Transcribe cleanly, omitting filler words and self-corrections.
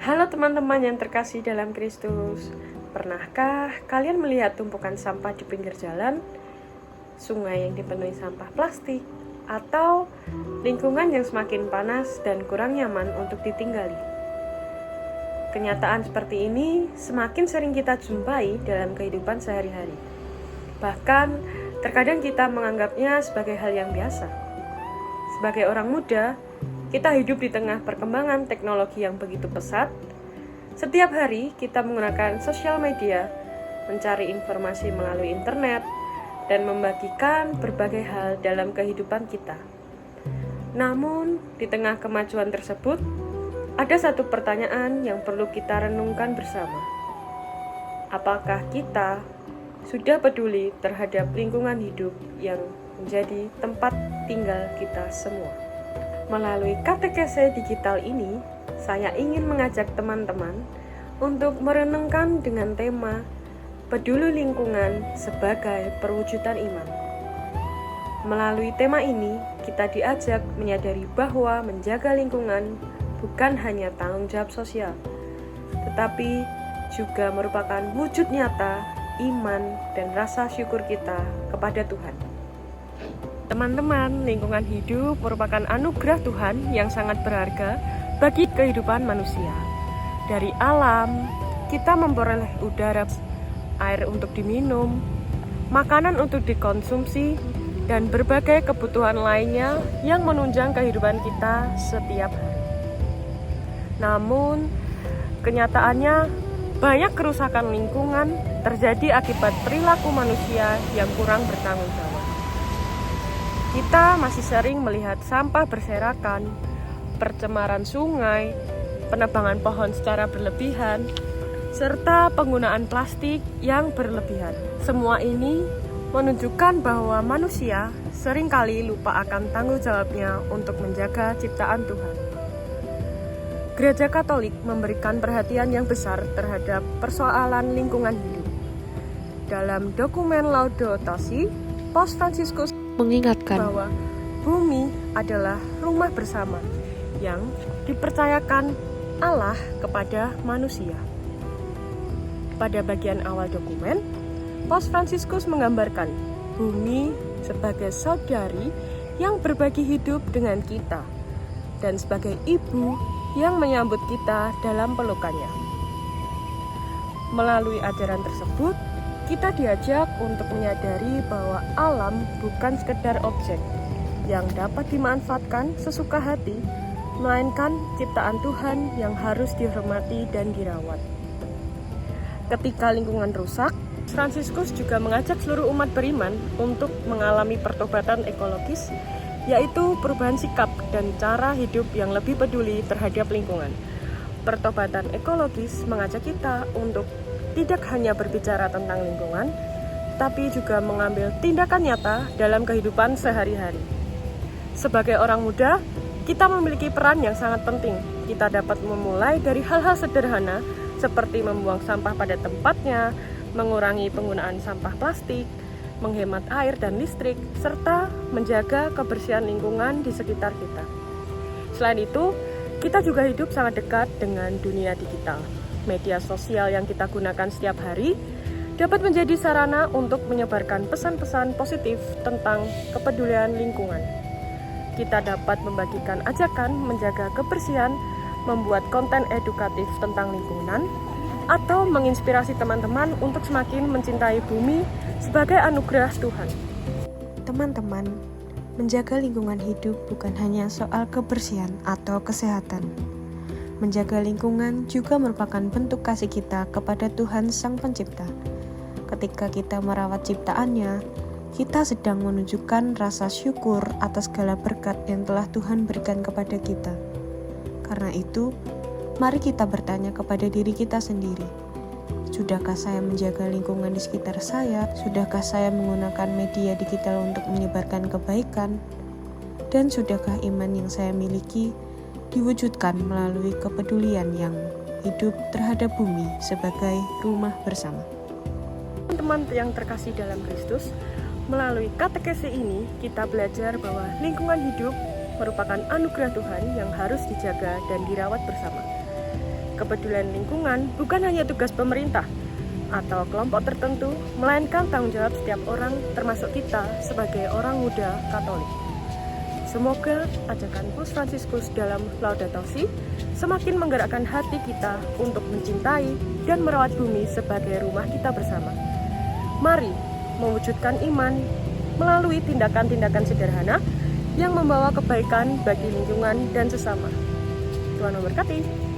Halo teman-teman yang terkasih dalam Kristus. Pernahkah kalian melihat tumpukan sampah di pinggir jalan, sungai yang dipenuhi sampah plastik, atau lingkungan yang semakin panas dan kurang nyaman untuk ditinggali? Kenyataan seperti ini semakin sering kita jumpai dalam kehidupan sehari-hari. Bahkan, terkadang kita menganggapnya sebagai hal yang biasa. Sebagai orang muda, kita hidup di tengah perkembangan teknologi yang begitu pesat. Setiap hari kita menggunakan sosial media, mencari informasi melalui internet, dan membagikan berbagai hal dalam kehidupan kita. Namun, di tengah kemajuan tersebut, ada satu pertanyaan yang perlu kita renungkan bersama. Apakah kita sudah peduli terhadap lingkungan hidup yang menjadi tempat tinggal kita semua? Melalui katekese digital ini, saya ingin mengajak teman-teman untuk merenungkan dengan tema peduli lingkungan sebagai perwujudan iman. Melalui tema ini, kita diajak menyadari bahwa menjaga lingkungan bukan hanya tanggung jawab sosial, tetapi juga merupakan wujud nyata iman dan rasa syukur kita kepada Tuhan. Teman-teman, lingkungan hidup merupakan anugerah Tuhan yang sangat berharga bagi kehidupan manusia. Dari alam, kita memperoleh udara, air untuk diminum, makanan untuk dikonsumsi, dan berbagai kebutuhan lainnya yang menunjang kehidupan kita setiap hari. Namun, kenyataannya banyak kerusakan lingkungan terjadi akibat perilaku manusia yang kurang bertanggung jawab. Kita masih sering melihat sampah berserakan, percemaran sungai, penebangan pohon secara berlebihan, serta penggunaan plastik yang berlebihan. Semua ini menunjukkan bahwa manusia seringkali lupa akan tanggung jawabnya untuk menjaga ciptaan Tuhan. Gereja Katolik memberikan perhatian yang besar terhadap persoalan lingkungan hidup. Dalam dokumen Laudato Si, Paus Fransiskus mengingatkan bahwa bumi adalah rumah bersama yang dipercayakan Allah kepada manusia. Pada bagian awal dokumen, Paus Fransiskus menggambarkan bumi sebagai saudari yang berbagi hidup dengan kita dan sebagai ibu yang menyambut kita dalam pelukannya. Melalui ajaran tersebut, kita diajak untuk menyadari bahwa alam bukan sekedar objek yang dapat dimanfaatkan sesuka hati, melainkan ciptaan Tuhan yang harus dihormati dan dirawat. Ketika lingkungan rusak, Fransiskus juga mengajak seluruh umat beriman untuk mengalami pertobatan ekologis, yaitu perubahan sikap dan cara hidup yang lebih peduli terhadap lingkungan. Pertobatan ekologis mengajak kita untuk tidak hanya berbicara tentang lingkungan, tapi juga mengambil tindakan nyata dalam kehidupan sehari-hari. Sebagai orang muda, kita memiliki peran yang sangat penting. Kita dapat memulai dari hal-hal sederhana seperti membuang sampah pada tempatnya, mengurangi penggunaan sampah plastik, menghemat air dan listrik, serta menjaga kebersihan lingkungan di sekitar kita. Selain itu, kita juga hidup sangat dekat dengan dunia digital. Media sosial yang kita gunakan setiap hari dapat menjadi sarana untuk menyebarkan pesan-pesan positif tentang kepedulian lingkungan. Kita dapat membagikan ajakan menjaga kebersihan, membuat konten edukatif tentang lingkungan, atau menginspirasi teman-teman untuk semakin mencintai bumi sebagai anugerah Tuhan. Teman-teman, menjaga lingkungan hidup bukan hanya soal kebersihan atau kesehatan. Menjaga lingkungan juga merupakan bentuk kasih kita kepada Tuhan Sang Pencipta. Ketika kita merawat ciptaannya, kita sedang menunjukkan rasa syukur atas segala berkat yang telah Tuhan berikan kepada kita. Karena itu, mari kita bertanya kepada diri kita sendiri. Sudahkah saya menjaga lingkungan di sekitar saya? Sudahkah saya menggunakan media digital untuk menyebarkan kebaikan? Dan sudahkah iman yang saya miliki diwujudkan melalui kepedulian yang hidup terhadap bumi sebagai rumah bersama? Teman-teman yang terkasih dalam Kristus, melalui katekese ini kita belajar bahwa lingkungan hidup merupakan anugerah Tuhan yang harus dijaga dan dirawat bersama. kepedulian lingkungan bukan hanya tugas pemerintah atau kelompok tertentu, melainkan tanggung jawab setiap orang, termasuk kita sebagai orang muda Katolik. Semoga ajakan Paus Fransiskus dalam Laudato Si semakin menggerakkan hati kita untuk mencintai dan merawat bumi sebagai rumah kita bersama. Mari mewujudkan iman melalui tindakan-tindakan sederhana yang membawa kebaikan bagi lingkungan dan sesama. Tuhan memberkati.